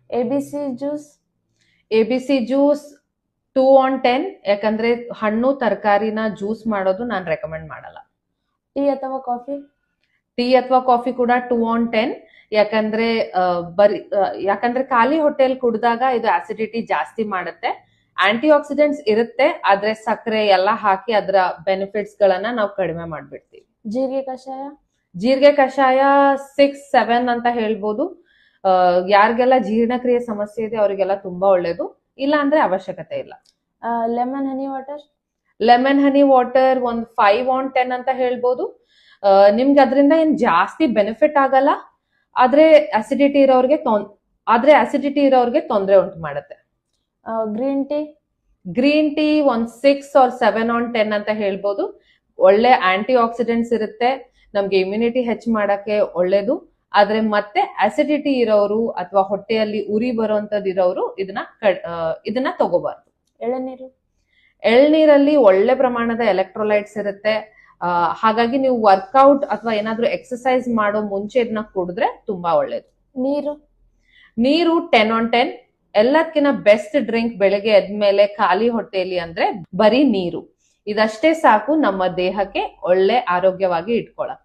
ABC juice. ABC juice 2 on 10. ಯಾಕಂದ್ರೆ ಹಣ್ಣು ತರಕಾರಿನ ಜ್ಯೂಸ್ ಮಾಡೋದು ನಾನು ರೆಕಮೆಂಡ್ ಮಾಡಲ್ಲ. ಟೀ ಅಥವಾ ಕಾಫಿ. ಟೀ ಅಥವಾ ಕಾಫಿ ಕೂಡ 2 on 10. ಯಾಕಂದ್ರೆ ಯಾಕಂದ್ರೆ ಖಾಲಿ ಹೊಟ್ಟೆಲ್ ಕುಡಿದಾಗ ಇದು ಆಸಿಡಿಟಿ ಜಾಸ್ತಿ ಮಾಡುತ್ತೆ. ಆಂಟಿ ಆಕ್ಸಿಡೆಂಟ್ಸ್ ಇರುತ್ತೆ, ಆದ್ರೆ ಸಕ್ಕರೆ ಎಲ್ಲ ಹಾಕಿ ಅದರ ಬೆನಿಫಿಟ್ಸ್ ಗಳನ್ನ ನಾವು ಕಡಿಮೆ ಮಾಡ್ಬಿಡ್ತೀವಿ. ಜೀರಿಗೆ ಕಷಾಯ. ಜೀರಿಗೆ ಕಷಾಯ 6-7 ಅಂತ ಹೇಳ್ಬೋದು. ಯಾರಿಗೆಲ್ಲ ಜೀರ್ಣಕ್ರಿಯೆ ಸಮಸ್ಯೆ ಇದೆ ಅವರಿಗೆಲ್ಲ ತುಂಬಾ ಒಳ್ಳೇದು, ಇಲ್ಲ ಅಂದ್ರೆ ಅವಶ್ಯಕತೆ ಇಲ್ಲ. ಲೆಮನ್ ಹನಿ ವಾಟರ್. ಲೆಮನ್ ಹನಿ ವಾಟರ್ ಒಂದು 5 on 10 ಅಂತ ಹೇಳ್ಬೋದು. ನಿಮ್ಗೆ ಅದರಿಂದ ಏನ್ ಜಾಸ್ತಿ ಬೆನಿಫಿಟ್ ಆಗಲ್ಲ, ಆದ್ರೆ ಅಸಿಡಿಟಿ ಇರೋರ್ಗೆ ತೊಂದರೆ ಉಂಟು ಮಾಡುತ್ತೆ. Green tea. ಗ್ರೀನ್ ಟೀ ಒಂದು 6 or 7 on 10 ಅಂತ ಹೇಳ್ಬೋದು. ಒಳ್ಳೆ ಆಂಟಿ ಆಕ್ಸಿಡೆಂಟ್ಸ್ ಇರುತ್ತೆ, ನಮ್ಗೆ ಇಮ್ಯುನಿಟಿ ಹೆಚ್ಚು ಮಾಡಕ್ಕೆ ಒಳ್ಳೇದು. ಆದ್ರೆ ಮತ್ತೆ ಅಸಿಡಿಟಿ ಇರೋರು ಅಥವಾ ಹೊಟ್ಟೆಯಲ್ಲಿ ಉರಿ ಬರುವಂತದ್ದು ಇರೋರು ಇದನ್ನ ತಗೋಬಾರ್ದು. ಎಳನೀರು. ಎಳ್ನೀರಲ್ಲಿ ಒಳ್ಳೆ ಪ್ರಮಾಣದ ಎಲೆಕ್ಟ್ರೋಲೈಟ್ಸ್ ಇರುತ್ತೆ. ಹಾಗಾಗಿ ನೀವು ವರ್ಕೌಟ್ ಅಥವಾ ಏನಾದ್ರೂ ಎಕ್ಸರ್ಸೈಸ್ ಮಾಡೋ ಮುಂಚೆ ಇದನ್ನ ಕುಡಿದ್ರೆ ತುಂಬಾ ಒಳ್ಳೇದು. ನೀರು 10 on 10. ಎಲ್ಲದಕ್ಕಿಂತ ಬೆಸ್ಟ್ ಡ್ರಿಂಕ್ ಬೆಳಗ್ಗೆ ಎದ್ಮೇಲೆ ಖಾಲಿ ಹೊಟ್ಟೆಯಲ್ಲಿ ಅಂದ್ರೆ ಬರೀ ನೀರು. ಇದಷ್ಟೇ ಸಾಕು ನಮ್ಮ ದೇಹಕ್ಕೆ ಒಳ್ಳೆ ಆರೋಗ್ಯವಾಗಿ ಇಟ್ಕೊಳಕ್ಕೆ.